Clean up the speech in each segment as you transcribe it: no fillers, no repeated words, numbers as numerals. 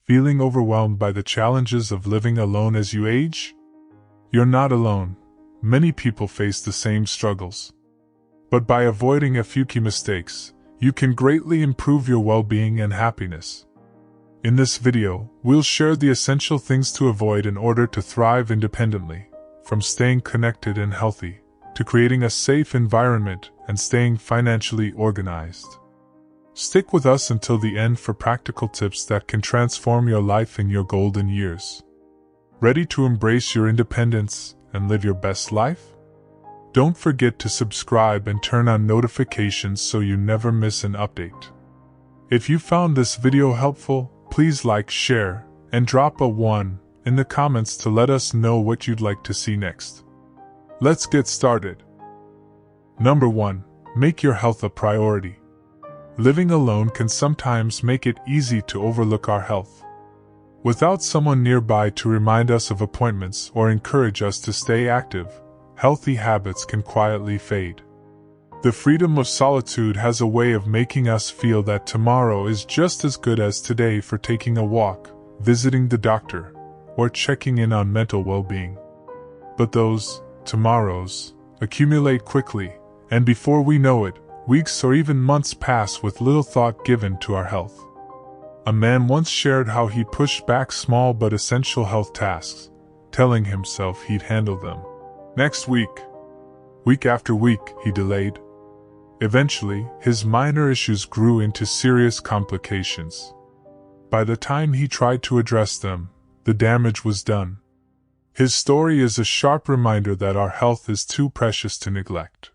Feeling overwhelmed by the challenges of living alone as you age? You're not alone. Many people face the same struggles. But by avoiding a few key mistakes, you can greatly improve your well-being and happiness. In this video, we'll share the essential things to avoid in order to thrive independently, from staying connected and healthy, to creating a safe environment and staying financially organized. Stick with us until the end for practical tips that can transform your life in your golden years. Ready to embrace your independence and live your best life? Don't forget to subscribe and turn on notifications so you never miss an update. If you found this video helpful, please like, share, and drop a 1 in the comments to let us know what you'd like to see next. Let's get started. Number 1. Make your health a priority. Living alone can sometimes make it easy to overlook our health. Without someone nearby to remind us of appointments or encourage us to stay active, healthy habits can quietly fade. The freedom of solitude has a way of making us feel that tomorrow is just as good as today for taking a walk, visiting the doctor, or checking in on mental well-being. But those tomorrows accumulate quickly, and before we know it, weeks or even months pass with little thought given to our health. A man once shared how he pushed back small but essential health tasks, telling himself he'd handle them next week. Week after week, he delayed. Eventually, his minor issues grew into serious complications. By the time he tried to address them, the damage was done. His story is a sharp reminder that our health is too precious to neglect.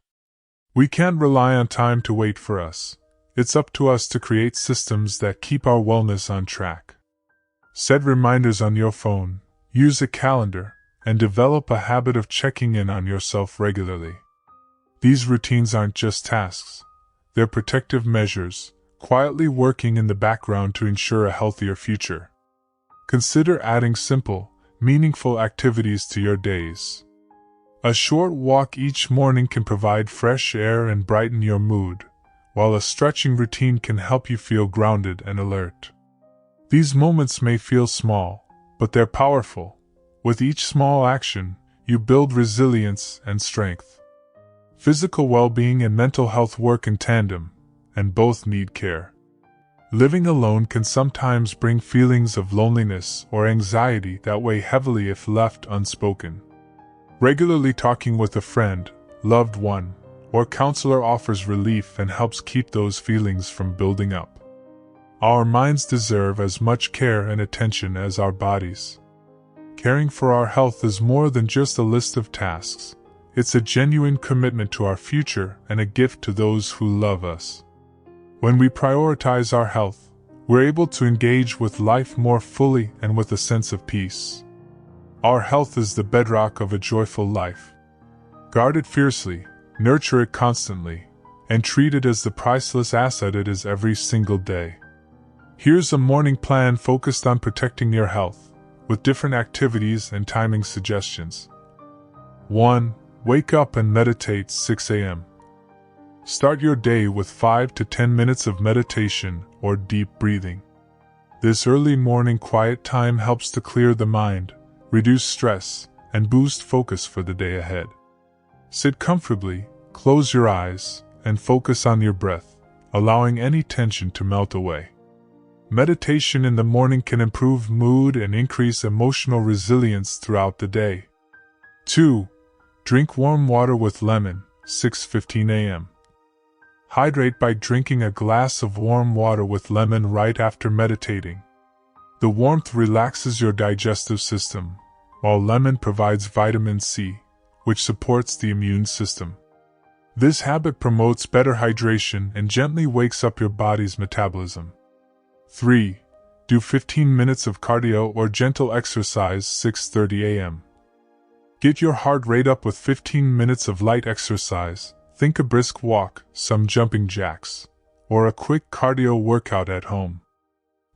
We can't rely on time to wait for us. It's up to us to create systems that keep our wellness on track. Set reminders on your phone, use a calendar, and develop a habit of checking in on yourself regularly. These routines aren't just tasks. They're protective measures, quietly working in the background to ensure a healthier future. Consider adding simple, meaningful activities to your days. A short walk each morning can provide fresh air and brighten your mood, while a stretching routine can help you feel grounded and alert. These moments may feel small, but they're powerful. With each small action, you build resilience and strength. Physical well-being and mental health work in tandem, and both need care. Living alone can sometimes bring feelings of loneliness or anxiety that weigh heavily if left unspoken. Regularly talking with a friend, loved one, or counselor offers relief and helps keep those feelings from building up. Our minds deserve as much care and attention as our bodies. Caring for our health is more than just a list of tasks. It's a genuine commitment to our future and a gift to those who love us. When we prioritize our health, we're able to engage with life more fully and with a sense of peace. Our health is the bedrock of a joyful life. Guard it fiercely, nurture it constantly, and treat it as the priceless asset it is every single day. Here's a morning plan focused on protecting your health, with different activities and timing suggestions. 1. Wake up and meditate 6 a.m. Start your day with 5 to 10 minutes of meditation or deep breathing. This early morning quiet time helps to clear the mind, reduce stress, and boost focus for the day ahead. Sit comfortably, close your eyes, and focus on your breath, allowing any tension to melt away. Meditation in the morning can improve mood and increase emotional resilience throughout the day. 2. Drink warm water with lemon, 6:15 a.m. Hydrate by drinking a glass of warm water with lemon right after meditating. The warmth relaxes your digestive system, while lemon provides vitamin C, which supports the immune system. This habit promotes better hydration and gently wakes up your body's metabolism. 3. Do 15 minutes of cardio or gentle exercise 6:30 a.m. Get your heart rate up with 15 minutes of light exercise. Think a brisk walk, some jumping jacks, or a quick cardio workout at home.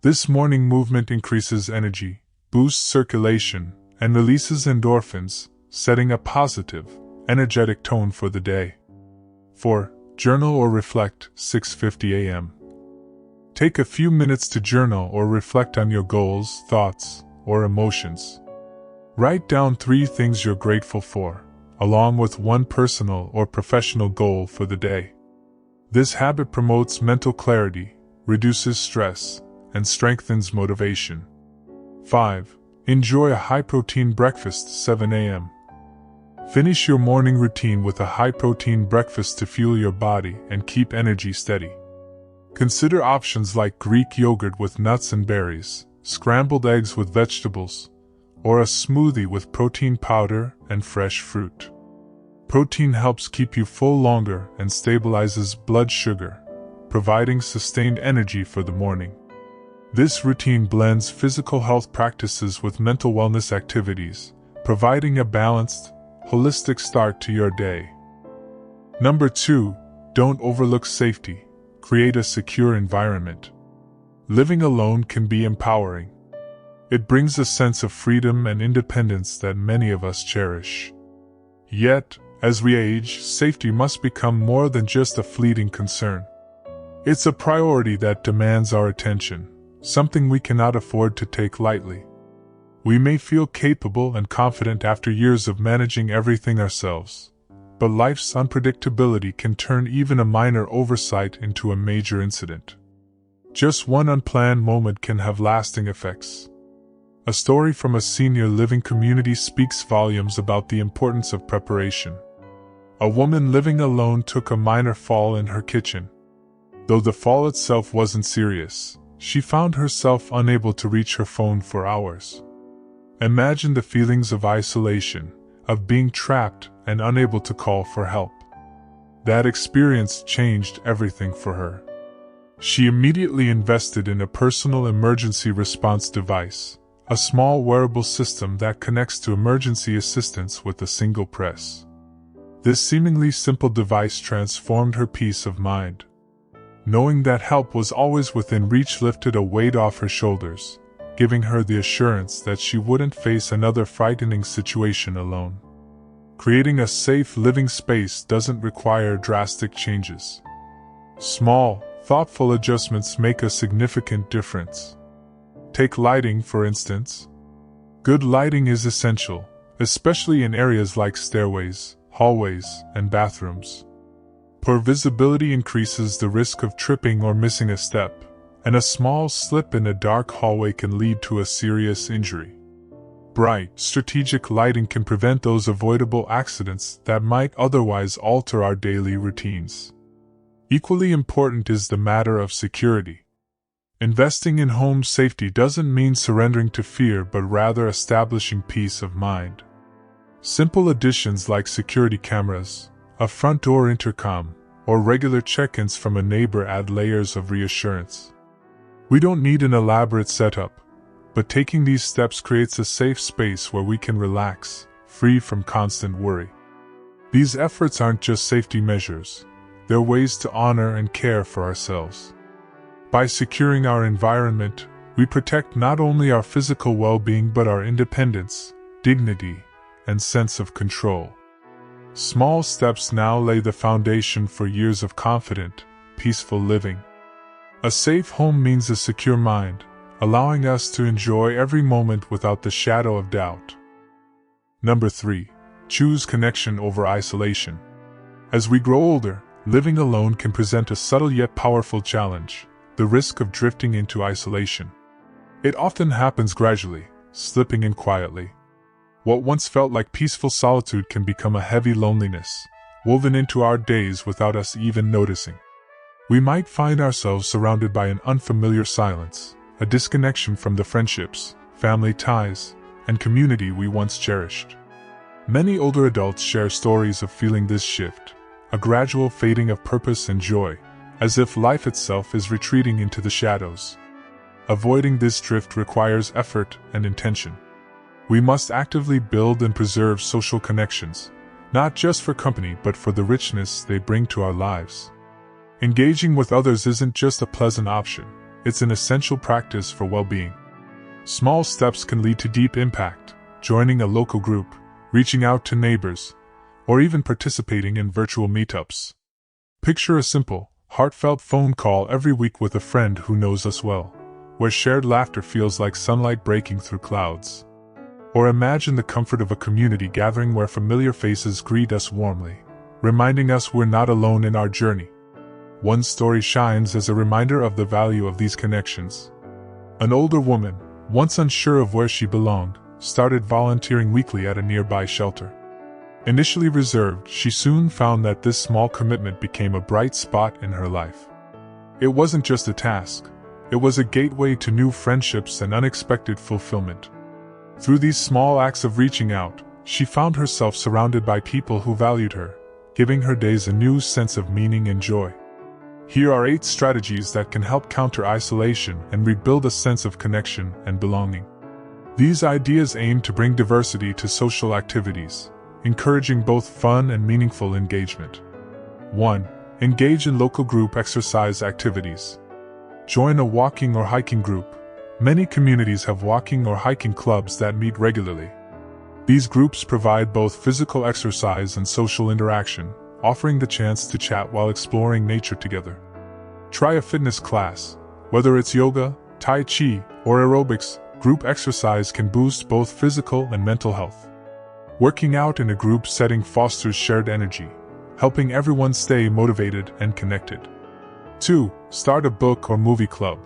This morning movement increases energy, boosts circulation, and releases endorphins, setting a positive, energetic tone for the day. 4. Journal or reflect 6:50 a.m. Take a few minutes to journal or reflect on your goals, thoughts, or emotions. Write down 3 things you're grateful for, along with one personal or professional goal for the day. This habit promotes mental clarity, reduces stress, and strengthens motivation. 5. Enjoy a high-protein breakfast 7 a.m. Finish your morning routine with a high-protein breakfast to fuel your body and keep energy steady. Consider options like Greek yogurt with nuts and berries, scrambled eggs with vegetables, or a smoothie with protein powder and fresh fruit. Protein helps keep you full longer and stabilizes blood sugar, providing sustained energy for the morning. This routine blends physical health practices with mental wellness activities, providing a balanced, holistic start to your day. Number 2. Don't overlook safety. Create a secure environment. Living alone can be empowering. It brings a sense of freedom and independence that many of us cherish. Yet, as we age, safety must become more than just a fleeting concern. It's a priority that demands our attention, something we cannot afford to take lightly. We may feel capable and confident after years of managing everything ourselves, but life's unpredictability can turn even a minor oversight into a major incident. Just one unplanned moment can have lasting effects. A story from a senior living community speaks volumes about the importance of preparation. A woman living alone took a minor fall in her kitchen. Though the fall itself wasn't serious, she found herself unable to reach her phone for hours. Imagine the feelings of isolation, of being trapped and unable to call for help. That experience changed everything for her. She immediately invested in a personal emergency response device, a small wearable system that connects to emergency assistance with a single press. This seemingly simple device transformed her peace of mind. Knowing that help was always within reach lifted a weight off her shoulders, giving her the assurance that she wouldn't face another frightening situation alone. Creating a safe living space doesn't require drastic changes. Small, thoughtful adjustments make a significant difference. Take lighting, for instance. Good lighting is essential, especially in areas like stairways, hallways, and bathrooms. Poor visibility increases the risk of tripping or missing a step, and a small slip in a dark hallway can lead to a serious injury. Bright, strategic lighting can prevent those avoidable accidents that might otherwise alter our daily routines. Equally important is the matter of security. Investing in home safety doesn't mean surrendering to fear but rather establishing peace of mind. Simple additions like security cameras, a front door intercom, or regular check-ins from a neighbor add layers of reassurance. We don't need an elaborate setup, but taking these steps creates a safe space where we can relax, free from constant worry. These efforts aren't just safety measures, they're ways to honor and care for ourselves. By securing our environment, we protect not only our physical well-being but our independence, dignity, and sense of control. Small steps now lay the foundation for years of confident, peaceful living. A safe home means a secure mind, allowing us to enjoy every moment without the shadow of doubt. Number 3. Choose connection over isolation. As we grow older, living alone can present a subtle yet powerful challenge, the risk of drifting into isolation. It often happens gradually, slipping in quietly. What once felt like peaceful solitude can become a heavy loneliness, woven into our days without us even noticing. We might find ourselves surrounded by an unfamiliar silence, a disconnection from the friendships, family ties, and community we once cherished. Many older adults share stories of feeling this shift, a gradual fading of purpose and joy, as if life itself is retreating into the shadows. Avoiding this drift requires effort and intention. We must actively build and preserve social connections, not just for company but for the richness they bring to our lives. Engaging with others isn't just a pleasant option, it's an essential practice for well-being. Small steps can lead to deep impact, joining a local group, reaching out to neighbors, or even participating in virtual meetups. Picture a simple, heartfelt phone call every week with a friend who knows us well, where shared laughter feels like sunlight breaking through clouds. Or imagine the comfort of a community gathering where familiar faces greet us warmly, reminding us we're not alone in our journey. One story shines as a reminder of the value of these connections. An older woman, once unsure of where she belonged, started volunteering weekly at a nearby shelter. Initially reserved, she soon found that this small commitment became a bright spot in her life. It wasn't just a task, it was a gateway to new friendships and unexpected fulfillment. Through these small acts of reaching out, she found herself surrounded by people who valued her, giving her days a new sense of meaning and joy. Here are 8 strategies that can help counter isolation and rebuild a sense of connection and belonging. These ideas aim to bring diversity to social activities, encouraging both fun and meaningful engagement. 1. Engage in local group exercise activities. Join a walking or hiking group. Many communities have walking or hiking clubs that meet regularly. These groups provide both physical exercise and social interaction, offering the chance to chat while exploring nature together. Try a fitness class. Whether it's yoga, tai chi, or aerobics, group exercise can boost both physical and mental health. Working out in a group setting fosters shared energy, helping everyone stay motivated and connected. 2. Start a book or movie club.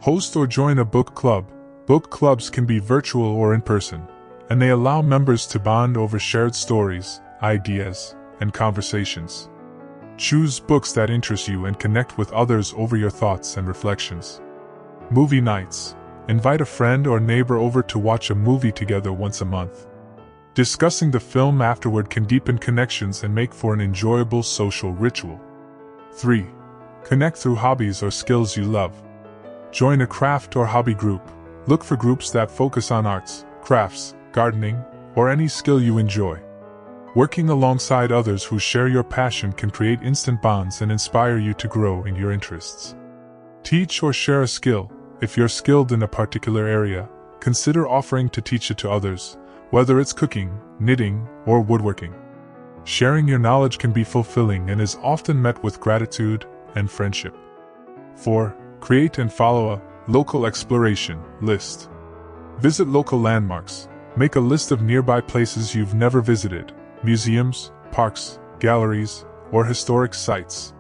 Host or join a book club. Book clubs can be virtual or in person, and they allow members to bond over shared stories, ideas, and conversations. Choose books that interest you and connect with others over your thoughts and reflections. Movie nights. Invite a friend or neighbor over to watch a movie together once a month. Discussing the film afterward can deepen connections and make for an enjoyable social ritual. 3. Connect through hobbies or skills you love. Join a craft or hobby group. Look for groups that focus on arts, crafts, gardening, or any skill you enjoy. Working alongside others who share your passion can create instant bonds and inspire you to grow in your interests. Teach or share a skill. If you're skilled in a particular area, consider offering to teach it to others, whether it's cooking, knitting, or woodworking. Sharing your knowledge can be fulfilling and is often met with gratitude and friendship. 4. Create and follow a local exploration list. Visit local landmarks. Make a list of nearby places you've never visited, museums, parks, galleries, or historic sites.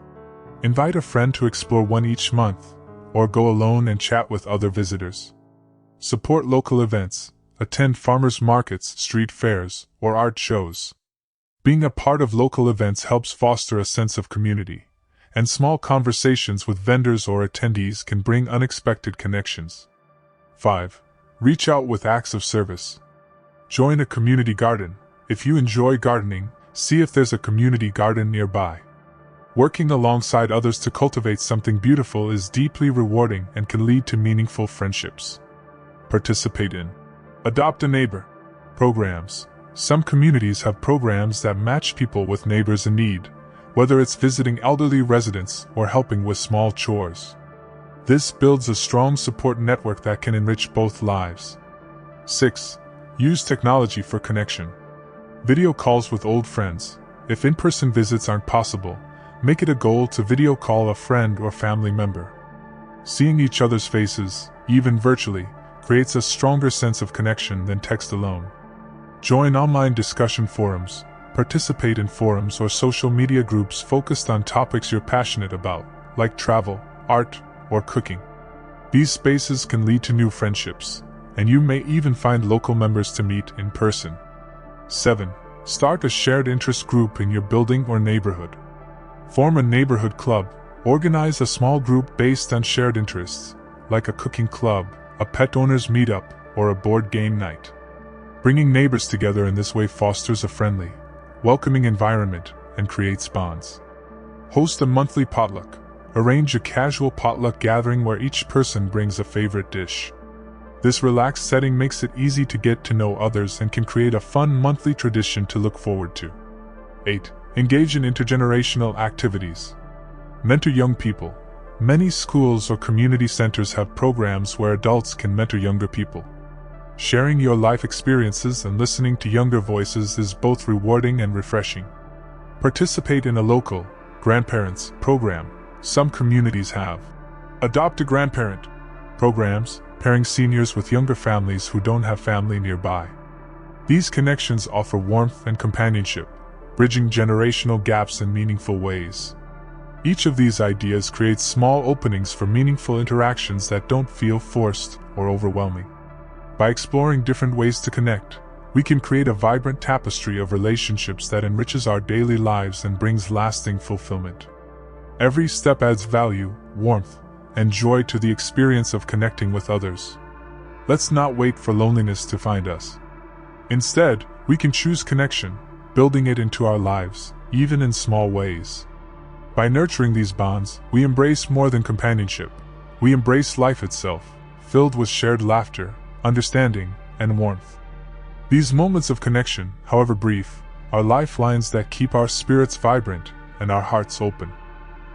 Invite a friend to explore one each month, or go alone and chat with other visitors. Support local events. Attend farmers markets, street fairs, or art shows. Being a part of local events helps foster a sense of community, and small conversations with vendors or attendees can bring unexpected connections. 5. Reach out with acts of service. Join a community garden. If you enjoy gardening, see if there's a community garden nearby. Working alongside others to cultivate something beautiful is deeply rewarding and can lead to meaningful friendships. Participate in Adopt a Neighbor programs. Some communities have programs that match people with neighbors in need, whether it's visiting elderly residents or helping with small chores. This builds a strong support network that can enrich both lives. 6. Use technology for connection. Video calls with old friends. If in-person visits aren't possible, make it a goal to video call a friend or family member. Seeing each other's faces, even virtually, creates a stronger sense of connection than text alone. Join online discussion forums. Participate in forums or social media groups focused on topics you're passionate about, like travel, art, or cooking. These spaces can lead to new friendships, and you may even find local members to meet in person. 7. Start a shared interest group in your building or neighborhood. Form a neighborhood club. Organize a small group based on shared interests, like a cooking club, a pet owner's meetup, or a board game night. Bringing neighbors together in this way fosters a friendly, welcoming environment and creates bonds. Host a monthly potluck. Arrange a casual potluck gathering where each person brings a favorite dish. This relaxed setting makes it easy to get to know others and can create a fun monthly tradition to look forward to. 8. Engage in intergenerational activities. Mentor young people. Many schools or community centers have programs where adults can mentor younger people. Sharing your life experiences and listening to younger voices is both rewarding and refreshing. Participate in a local grandparents program. Some communities have Adopt a Grandparent programs, pairing seniors with younger families who don't have family nearby. These connections offer warmth and companionship, bridging generational gaps in meaningful ways. Each of these ideas creates small openings for meaningful interactions that don't feel forced or overwhelming. By exploring different ways to connect, we can create a vibrant tapestry of relationships that enriches our daily lives and brings lasting fulfillment. Every step adds value, warmth, and joy to the experience of connecting with others. Let's not wait for loneliness to find us. Instead, we can choose connection, building it into our lives, even in small ways. By nurturing these bonds, we embrace more than companionship. We embrace life itself, filled with shared laughter, understanding, and warmth. These moments of connection, however brief, are lifelines that keep our spirits vibrant and our hearts open.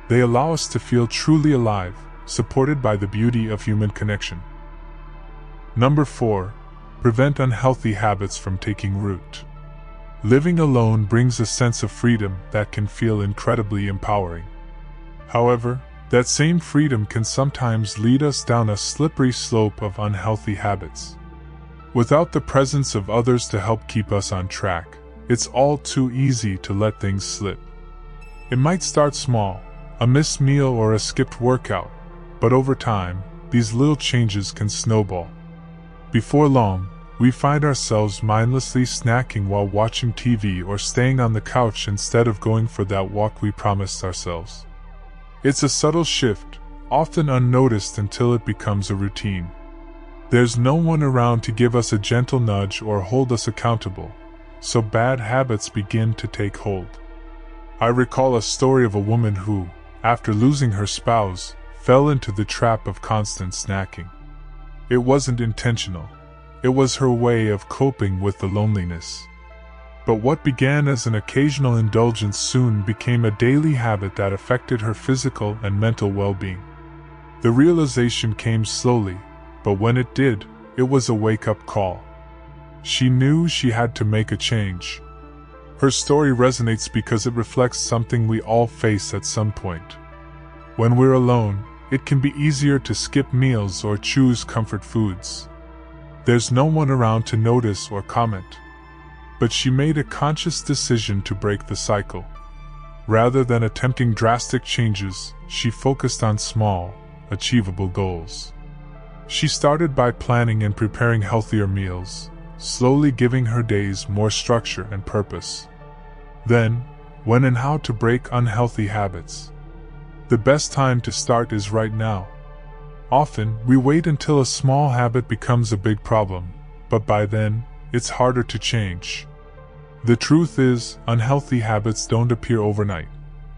They allow us to feel truly alive, supported by the beauty of human connection. Number 4. Prevent unhealthy habits from taking root. Living alone brings a sense of freedom that can feel incredibly empowering. However, that same freedom can sometimes lead us down a slippery slope of unhealthy habits. Without the presence of others to help keep us on track, it's all too easy to let things slip. It might start small, a missed meal or a skipped workout, but over time, these little changes can snowball. Before long, we find ourselves mindlessly snacking while watching TV or staying on the couch instead of going for that walk we promised ourselves. It's a subtle shift, often unnoticed until it becomes a routine. There's no one around to give us a gentle nudge or hold us accountable, so bad habits begin to take hold. I recall a story of a woman who, after losing her spouse, fell into the trap of constant snacking. It wasn't intentional. It was her way of coping with the loneliness. But what began as an occasional indulgence soon became a daily habit that affected her physical and mental well-being. The realization came slowly, but when it did, it was a wake-up call. She knew she had to make a change. Her story resonates because it reflects something we all face at some point. When we're alone, it can be easier to skip meals or choose comfort foods. There's no one around to notice or comment. But she made a conscious decision to break the cycle. Rather than attempting drastic changes, she focused on small, achievable goals. She started by planning and preparing healthier meals, slowly giving her days more structure and purpose. Then, when and how to break unhealthy habits. The best time to start is right now. Often, we wait until a small habit becomes a big problem, but by then, it's harder to change. The truth is, unhealthy habits don't appear overnight.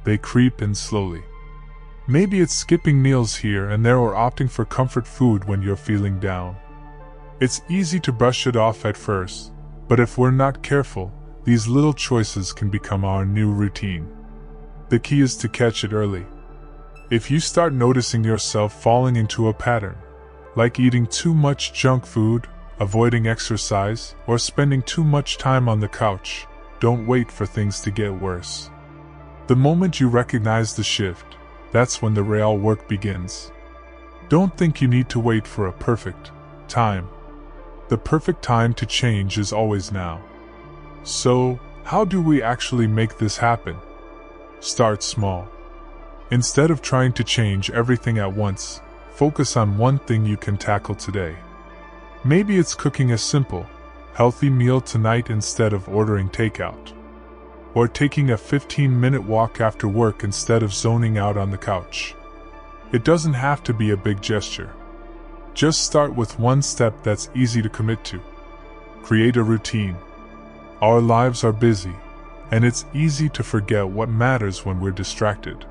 They creep in slowly. Maybe it's skipping meals here and there or opting for comfort food when you're feeling down. It's easy to brush it off at first, but if we're not careful, these little choices can become our new routine. The key is to catch it early. If you start noticing yourself falling into a pattern, like eating too much junk food, avoiding exercise, or spending too much time on the couch, don't wait for things to get worse. The moment you recognize the shift, that's when the real work begins. Don't think you need to wait for a perfect time. The perfect time to change is always now. So, how do we actually make this happen? Start small. Instead of trying to change everything at once, focus on one thing you can tackle today. Maybe it's cooking a simple, healthy meal tonight instead of ordering takeout. Or taking a 15-minute walk after work instead of zoning out on the couch. It doesn't have to be a big gesture. Just start with one step that's easy to commit to. Create a routine. Our lives are busy, and it's easy to forget what matters when we're distracted.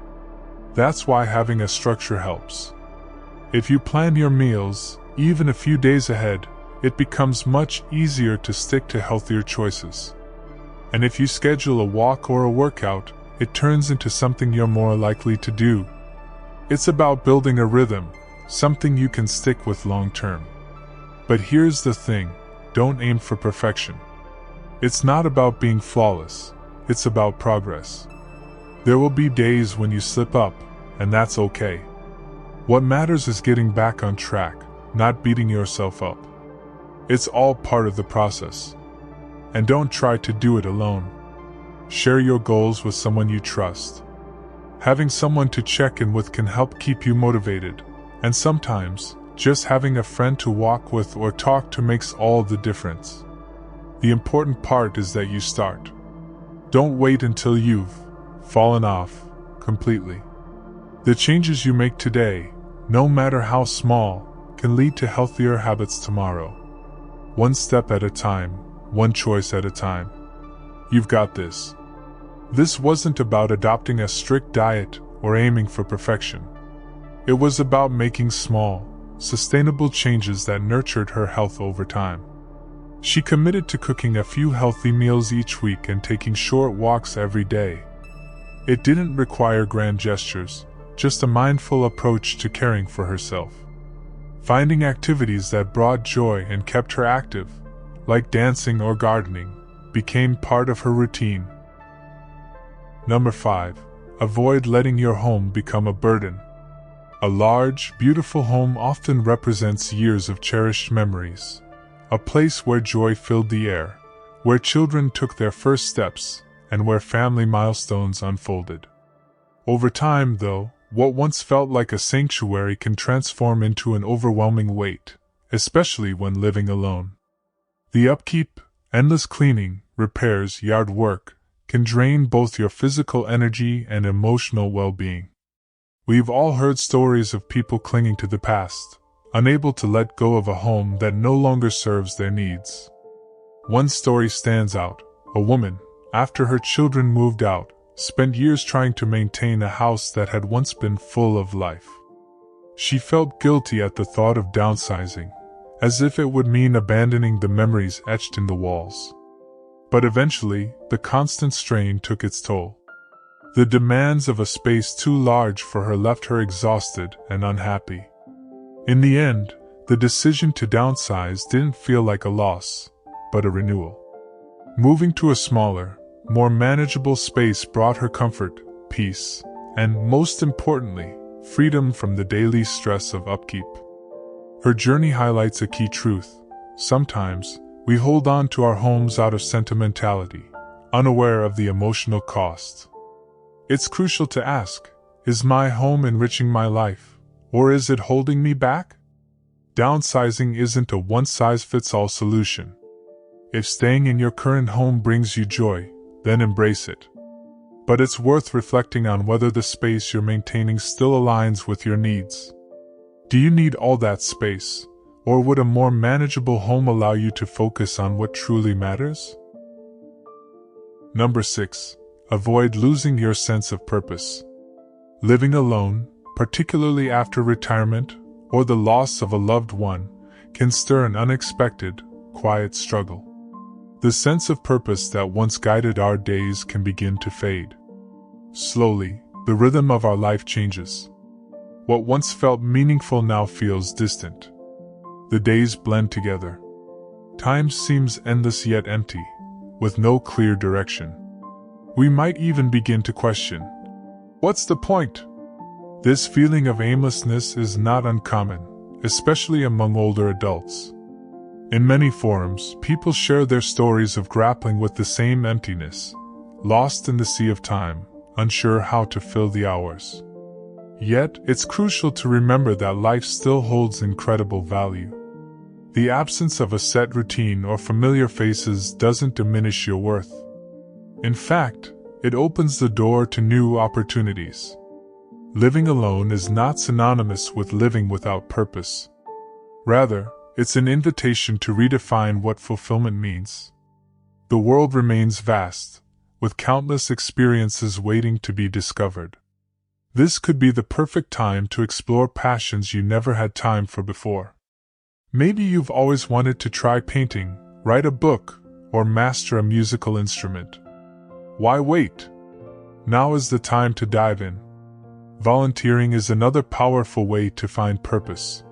That's why having a structure helps. If you plan your meals, even a few days ahead, it becomes much easier to stick to healthier choices. And if you schedule a walk or a workout, it turns into something you're more likely to do. It's about building a rhythm, something you can stick with long term. But here's the thing, don't aim for perfection. It's not about being flawless, it's about progress. There will be days when you slip up, and that's okay. What matters is getting back on track, not beating yourself up. It's all part of the process. And don't try to do it alone. Share your goals with someone you trust. Having someone to check in with can help keep you motivated, and sometimes, just having a friend to walk with or talk to makes all the difference. The important part is that you start. Don't wait until you've fallen off completely. The changes you make today, no matter how small, can lead to healthier habits tomorrow. One step at a time, one choice at a time. You've got this. This wasn't about adopting a strict diet or aiming for perfection. It was about making small, sustainable changes that nurtured her health over time. She committed to cooking a few healthy meals each week and taking short walks every day. It didn't require grand gestures, just a mindful approach to caring for herself. Finding activities that brought joy and kept her active, like dancing or gardening, became part of her routine. Number 5. Avoid letting your home become a burden. A large, beautiful home often represents years of cherished memories. A place where joy filled the air, where children took their first steps, and where family milestones unfolded. Over time, though, what once felt like a sanctuary can transform into an overwhelming weight, especially when living alone. The upkeep, endless cleaning, repairs, yard work, can drain both your physical energy and emotional well-being. We've all heard stories of people clinging to the past, unable to let go of a home that no longer serves their needs. One story stands out. A woman, after her children moved out, spent years trying to maintain a house that had once been full of life. She felt guilty at the thought of downsizing, as if it would mean abandoning the memories etched in the walls. But eventually, the constant strain took its toll. The demands of a space too large for her left her exhausted and unhappy. In the end, the decision to downsize didn't feel like a loss, but a renewal. Moving to a smaller, more manageable space brought her comfort, peace, and, most importantly, freedom from the daily stress of upkeep. Her journey highlights a key truth. Sometimes, we hold on to our homes out of sentimentality, unaware of the emotional cost. It's crucial to ask, is my home enriching my life, or is it holding me back? Downsizing isn't a one-size-fits-all solution. If staying in your current home brings you joy, then embrace it. But it's worth reflecting on whether the space you're maintaining still aligns with your needs. Do you need all that space, or would a more manageable home allow you to focus on what truly matters? Number 6. Avoid losing your sense of purpose. Living alone, particularly after retirement or the loss of a loved one, can stir an unexpected, quiet struggle. The sense of purpose that once guided our days can begin to fade. Slowly, the rhythm of our life changes. What once felt meaningful now feels distant. The days blend together. Time seems endless yet empty, with no clear direction. We might even begin to question, what's the point? This feeling of aimlessness is not uncommon, especially among older adults. In many forums, people share their stories of grappling with the same emptiness, lost in the sea of time, unsure how to fill the hours. Yet, it's crucial to remember that life still holds incredible value. The absence of a set routine or familiar faces doesn't diminish your worth. In fact, it opens the door to new opportunities. Living alone is not synonymous with living without purpose. Rather, it's an invitation to redefine what fulfillment means. The world remains vast, with countless experiences waiting to be discovered. This could be the perfect time to explore passions you never had time for before. Maybe you've always wanted to try painting, write a book, or master a musical instrument. Why wait? Now is the time to dive in. Volunteering is another powerful way to find purpose.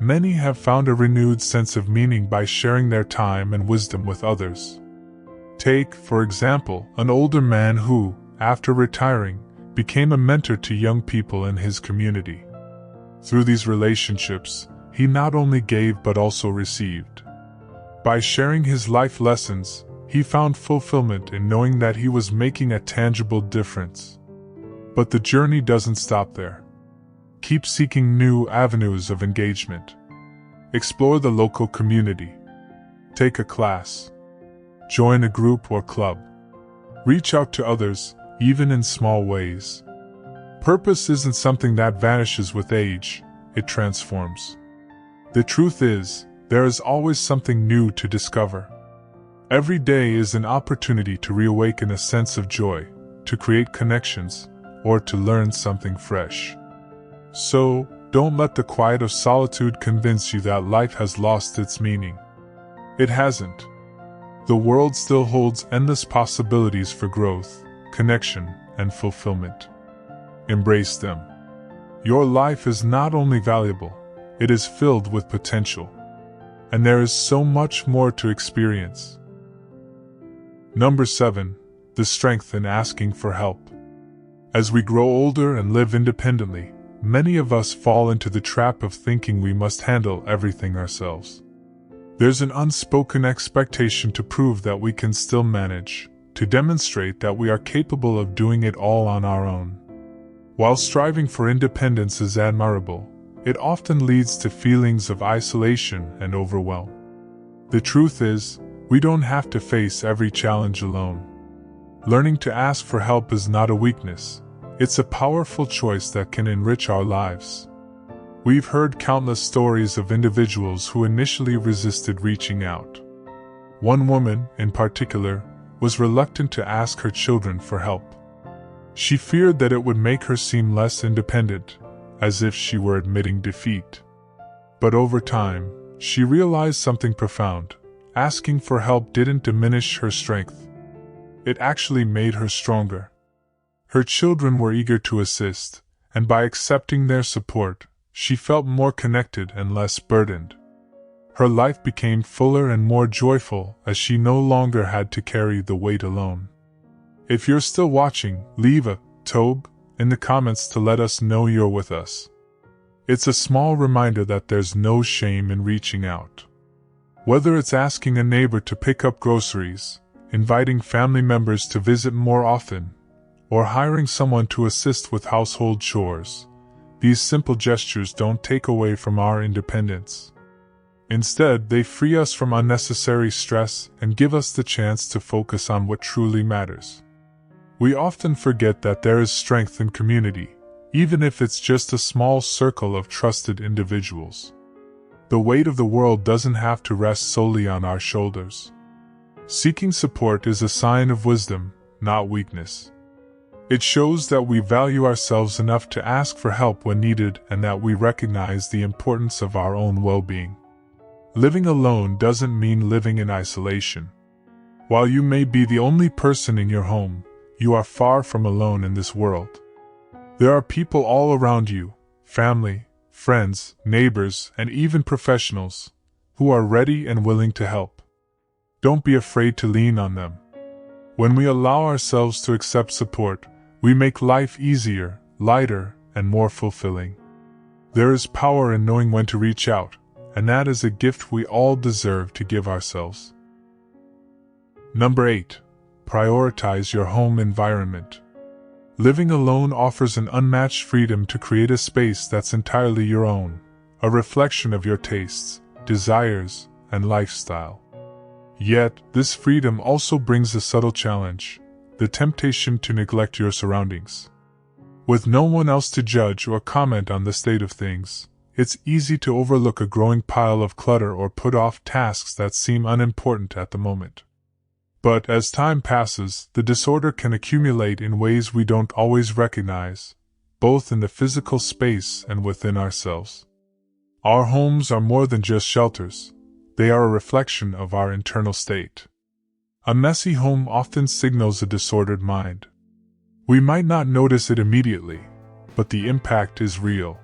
Many have found a renewed sense of meaning by sharing their time and wisdom with others. Take, for example, an older man who, after retiring, became a mentor to young people in his community. Through these relationships, he not only gave but also received. By sharing his life lessons, he found fulfillment in knowing that he was making a tangible difference. But the journey doesn't stop there. Keep seeking new avenues of engagement. Explore the local community. Take a class. Join a group or club. Reach out to others, even in small ways. Purpose isn't something that vanishes with age, it transforms. The truth is, there is always something new to discover. Every day is an opportunity to reawaken a sense of joy, to create connections, or to learn something fresh. So, don't let the quiet of solitude convince you that life has lost its meaning. It hasn't. The world still holds endless possibilities for growth, connection, and fulfillment. Embrace them. Your life is not only valuable, it is filled with potential. And there is so much more to experience. Number 7. The strength in asking for help. As we grow older and live independently, many of us fall into the trap of thinking we must handle everything ourselves. There's an unspoken expectation to prove that we can still manage, to demonstrate that we are capable of doing it all on our own. While striving for independence is admirable, it often leads to feelings of isolation and overwhelm. The truth is, we don't have to face every challenge alone. Learning to ask for help is not a weakness, it's a powerful choice that can enrich our lives. We've heard countless stories of individuals who initially resisted reaching out. One woman, in particular, was reluctant to ask her children for help. She feared that it would make her seem less independent, as if she were admitting defeat. But over time, she realized something profound. Asking for help didn't diminish her strength. It actually made her stronger. Her children were eager to assist, and by accepting their support, she felt more connected and less burdened. Her life became fuller and more joyful as she no longer had to carry the weight alone. If you're still watching, leave a "Tobe" in the comments to let us know you're with us. It's a small reminder that there's no shame in reaching out. Whether it's asking a neighbor to pick up groceries, inviting family members to visit more often, or hiring someone to assist with household chores, these simple gestures don't take away from our independence. Instead, they free us from unnecessary stress and give us the chance to focus on what truly matters. We often forget that there is strength in community, even if it's just a small circle of trusted individuals. The weight of the world doesn't have to rest solely on our shoulders. Seeking support is a sign of wisdom, not weakness. It shows that we value ourselves enough to ask for help when needed and that we recognize the importance of our own well-being. Living alone doesn't mean living in isolation. While you may be the only person in your home, you are far from alone in this world. There are people all around you, family, friends, neighbors, and even professionals, who are ready and willing to help. Don't be afraid to lean on them. When we allow ourselves to accept support, we make life easier, lighter, and more fulfilling. There is power in knowing when to reach out, and that is a gift we all deserve to give ourselves. Number 8. Prioritize your home environment. Living alone offers an unmatched freedom to create a space that's entirely your own, a reflection of your tastes, desires, and lifestyle. Yet, this freedom also brings a subtle challenge, the temptation to neglect your surroundings. With no one else to judge or comment on the state of things, it's easy to overlook a growing pile of clutter or put off tasks that seem unimportant at the moment. But as time passes, the disorder can accumulate in ways we don't always recognize, both in the physical space and within ourselves. Our homes are more than just shelters. They are a reflection of our internal state. A messy home often signals a disordered mind. We might not notice it immediately, but the impact is real.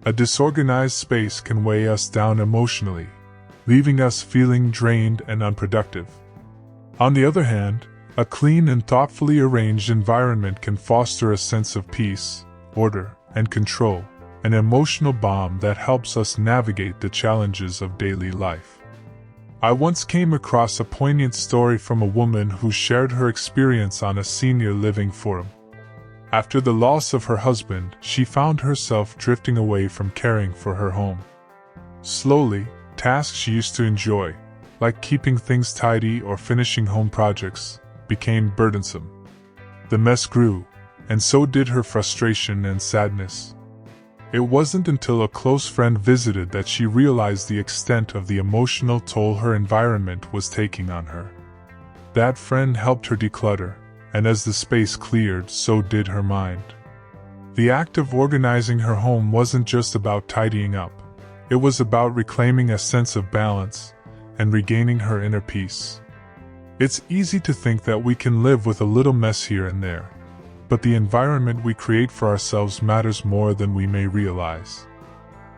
A disorganized space can weigh us down emotionally, leaving us feeling drained and unproductive. On the other hand, A clean and thoughtfully arranged environment can foster a sense of peace, order, and control, an emotional balm that helps us navigate the challenges of daily life. I once came across a poignant story from a woman who shared her experience on a senior living forum. After the loss of her husband, she found herself drifting away from caring for her home. Slowly, tasks she used to enjoy, like keeping things tidy or finishing home projects, became burdensome. The mess grew, and so did her frustration and sadness. It wasn't until a close friend visited that she realized the extent of the emotional toll her environment was taking on her. That friend helped her declutter, and as the space cleared, so did her mind. The act of organizing her home wasn't just about tidying up. It was about reclaiming a sense of balance and regaining her inner peace. It's easy to think that we can live with a little mess here and there, but the environment we create for ourselves matters more than we may realize.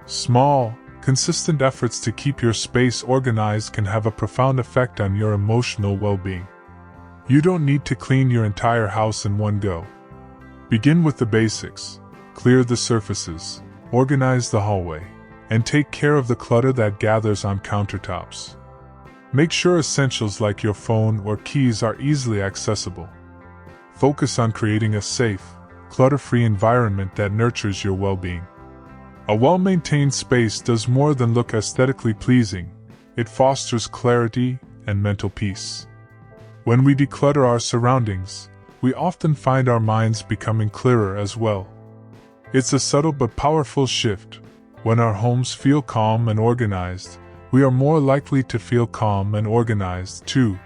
Small, consistent efforts to keep your space organized can have a profound effect on your emotional well-being. You don't need to clean your entire house in one go. Begin with the basics: clear the surfaces, organize the hallway, and take care of the clutter that gathers on countertops. Make sure essentials like your phone or keys are easily accessible. Focus on creating a safe, clutter-free environment that nurtures your well-being. A well-maintained space does more than look aesthetically pleasing. It fosters clarity and mental peace. When we declutter our surroundings, we often find our minds becoming clearer as well. It's a subtle but powerful shift. When our homes feel calm and organized, we are more likely to feel calm and organized too.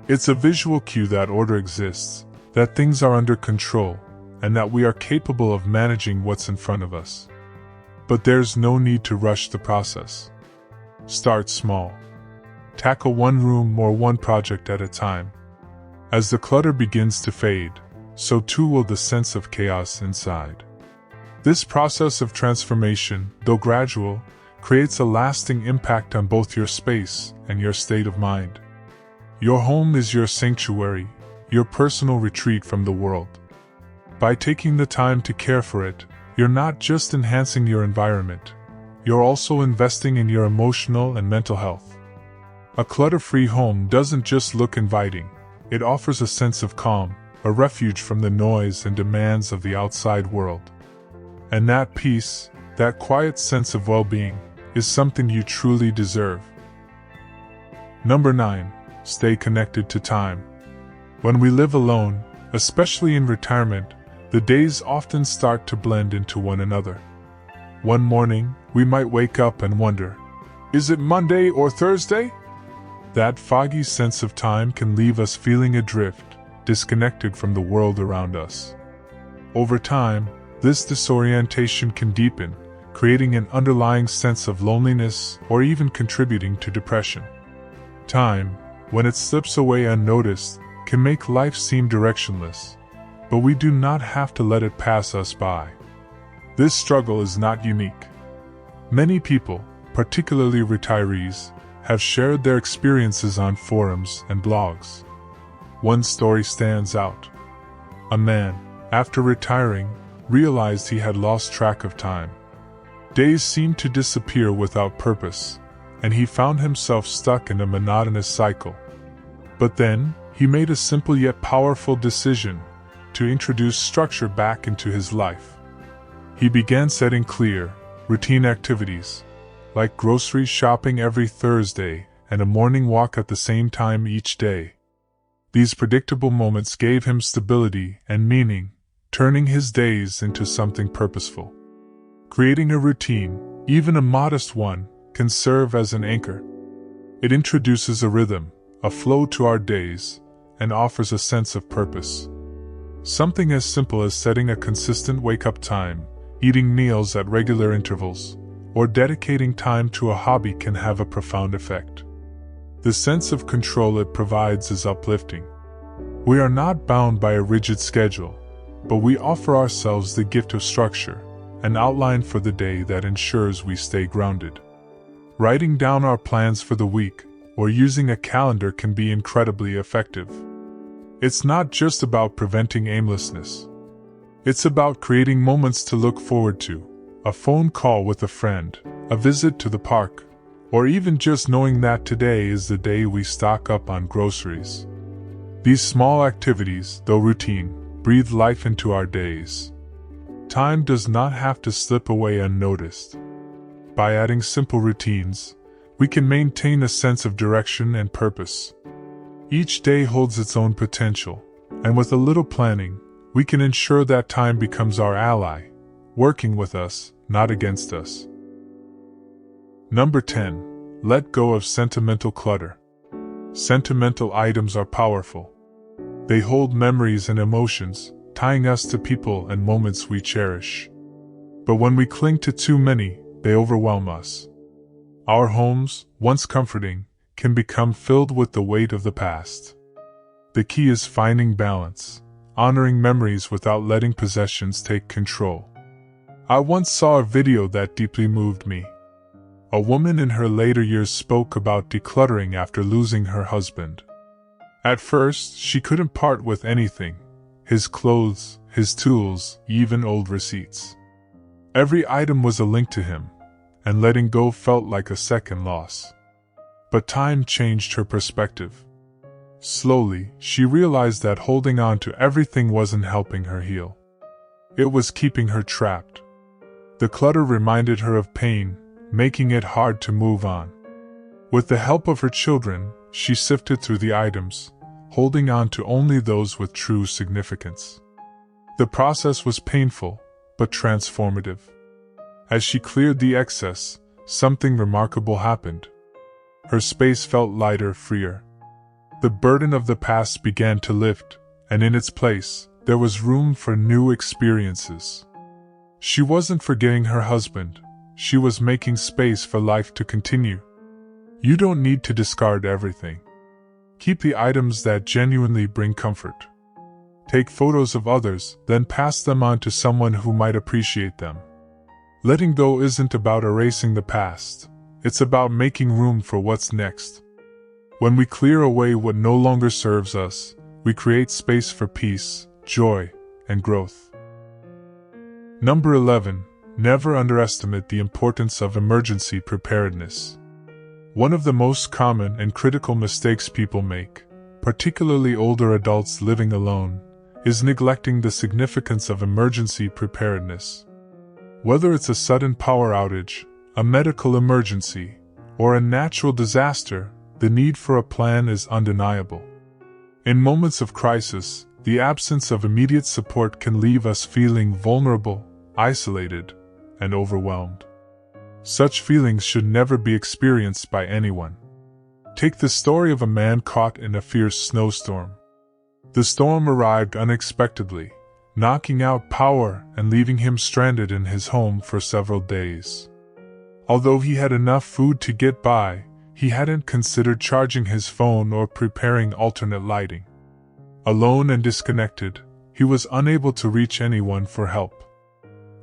It's a visual cue that order exists, that things are under control, and that we are capable of managing what's in front of us. But there's no need to rush the process. Start small. Tackle one room or one project at a time. As the clutter begins to fade, so too will the sense of chaos inside. This process of transformation, though gradual, creates a lasting impact on both your space and your state of mind. Your home is your sanctuary, your personal retreat from the world. By taking the time to care for it, you're not just enhancing your environment, you're also investing in your emotional and mental health. A clutter-free home doesn't just look inviting, it offers a sense of calm, a refuge from the noise and demands of the outside world. And that peace, that quiet sense of well-being, is something you truly deserve. Number 9. Stay connected to time. When we live alone, especially in retirement, the days often start to blend into one another. One morning, we might wake up and wonder, is it Monday or Thursday? That foggy sense of time can leave us feeling adrift, disconnected from the world around us. Over time, this disorientation can deepen, creating an underlying sense of loneliness or even contributing to depression. Time, when it slips away unnoticed, can make life seem directionless, but we do not have to let it pass us by. This struggle is not unique. Many people, particularly retirees, have shared their experiences on forums and blogs. One story stands out. A man, after retiring, realized he had lost track of time. Days seemed to disappear without purpose, and he found himself stuck in a monotonous cycle. But then, he made a simple yet powerful decision to introduce structure back into his life. He began setting clear, routine activities, like grocery shopping every Thursday and a morning walk at the same time each day. These predictable moments gave him stability and meaning, turning his days into something purposeful. Creating a routine, even a modest one, can serve as an anchor. It introduces a rhythm, a flow to our days, and offers a sense of purpose. Something as simple as setting a consistent wake-up time, eating meals at regular intervals, or dedicating time to a hobby can have a profound effect. The sense of control it provides is uplifting. We are not bound by a rigid schedule, but we offer ourselves the gift of structure, an outline for the day that ensures we stay grounded. Writing down our plans for the week or using a calendar can be incredibly effective. It's not just about preventing aimlessness. It's about creating moments to look forward to, a phone call with a friend, a visit to the park, or even just knowing that today is the day we stock up on groceries. These small activities, though routine, breathe life into our days. Time does not have to slip away unnoticed. By adding simple routines, we can maintain a sense of direction and purpose. Each day holds its own potential, and with a little planning, we can ensure that time becomes our ally, working with us, not against us. Number 10. Let go of sentimental clutter. Sentimental items are powerful. They hold memories and emotions, tying us to people and moments we cherish. But when we cling to too many, they overwhelm us. Our homes, once comforting, can become filled with the weight of the past. The key is finding balance, honoring memories without letting possessions take control. I once saw a video that deeply moved me. A woman in her later years spoke about decluttering after losing her husband. At first, she couldn't part with anything: his clothes, his tools, even old receipts. Every item was a link to him, and letting go felt like a second loss. But time changed her perspective. Slowly, she realized that holding on to everything wasn't helping her heal. It was keeping her trapped. The clutter reminded her of pain, making it hard to move on. With the help of her children, she sifted through the items, holding on to only those with true significance. The process was painful, but transformative. As she cleared the excess, something remarkable happened. Her space felt lighter, freer. The burden of the past began to lift, and in its place, there was room for new experiences. She wasn't forgetting her husband, she was making space for life to continue. You don't need to discard everything. Keep the items that genuinely bring comfort. Take photos of others, then pass them on to someone who might appreciate them. Letting go isn't about erasing the past, it's about making room for what's next. When we clear away what no longer serves us, we create space for peace, joy, and growth. Number 11. Never underestimate the importance of emergency preparedness. One of the most common and critical mistakes people make, particularly older adults living alone, is neglecting the significance of emergency preparedness. Whether it's a sudden power outage, a medical emergency, or a natural disaster, the need for a plan is undeniable. In moments of crisis, the absence of immediate support can leave us feeling vulnerable, isolated, and overwhelmed. Such feelings should never be experienced by anyone. Take the story of a man caught in a fierce snowstorm. The storm arrived unexpectedly, knocking out power and leaving him stranded in his home for several days. Although he had enough food to get by, he hadn't considered charging his phone or preparing alternate lighting. Alone and disconnected, he was unable to reach anyone for help.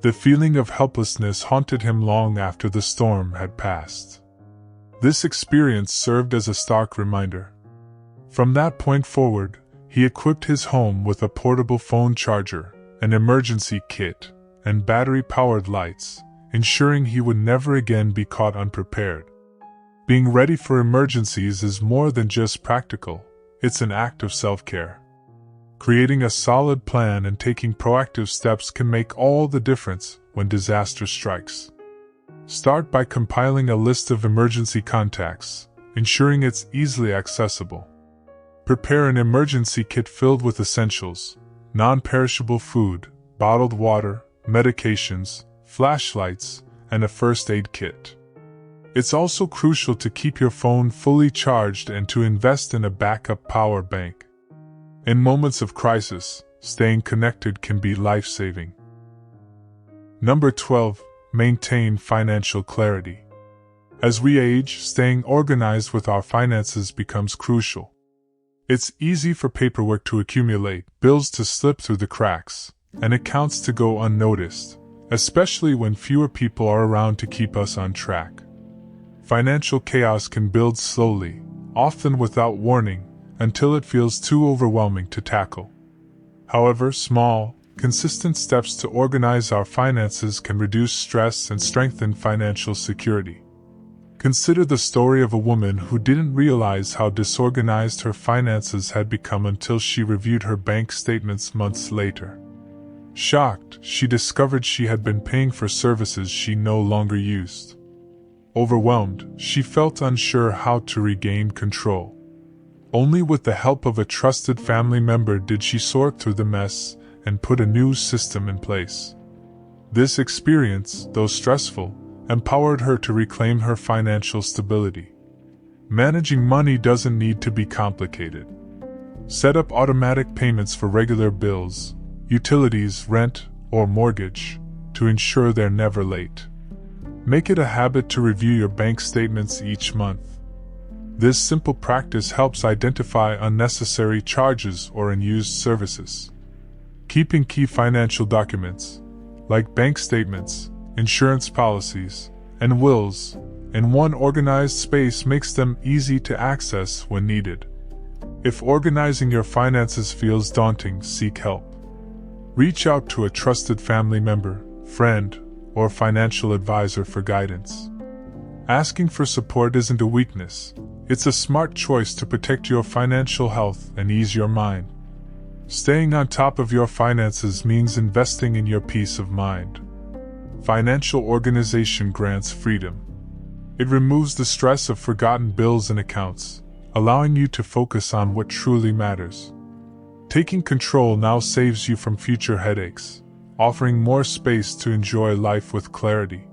The feeling of helplessness haunted him long after the storm had passed. This experience served as a stark reminder. From that point forward, he equipped his home with a portable phone charger, an emergency kit, and battery-powered lights, ensuring he would never again be caught unprepared. Being ready for emergencies is more than just practical, it's an act of self-care. Creating a solid plan and taking proactive steps can make all the difference when disaster strikes. Start by compiling a list of emergency contacts, ensuring it's easily accessible. Prepare an emergency kit filled with essentials, non-perishable food, bottled water, medications, flashlights, and a first aid kit. It's also crucial to keep your phone fully charged and to invest in a backup power bank. In moments of crisis, staying connected can be life-saving. Number 12. Maintain financial clarity. As we age, staying organized with our finances becomes crucial. It's easy for paperwork to accumulate, bills to slip through the cracks, and accounts to go unnoticed, especially when fewer people are around to keep us on track. Financial chaos can build slowly, often without warning, until it feels too overwhelming to tackle. However, small, consistent steps to organize our finances can reduce stress and strengthen financial security. Consider the story of a woman who didn't realize how disorganized her finances had become until she reviewed her bank statements months later. Shocked, she discovered she had been paying for services she no longer used. Overwhelmed, she felt unsure how to regain control. Only with the help of a trusted family member did she sort through the mess and put a new system in place. This experience, though stressful, empowered her to reclaim her financial stability. Managing money doesn't need to be complicated. Set up automatic payments for regular bills, utilities, rent, or mortgage, to ensure they're never late. Make it a habit to review your bank statements each month. This simple practice helps identify unnecessary charges or unused services. Keeping key financial documents, like bank statements, insurance policies, and wills, in one organized space makes them easy to access when needed. If organizing your finances feels daunting, seek help. Reach out to a trusted family member, friend, or financial advisor for guidance. Asking for support isn't a weakness, it's a smart choice to protect your financial health and ease your mind. Staying on top of your finances means investing in your peace of mind. Financial organization grants freedom. It removes the stress of forgotten bills and accounts, allowing you to focus on what truly matters. Taking control now saves you from future headaches, offering more space to enjoy life with clarity.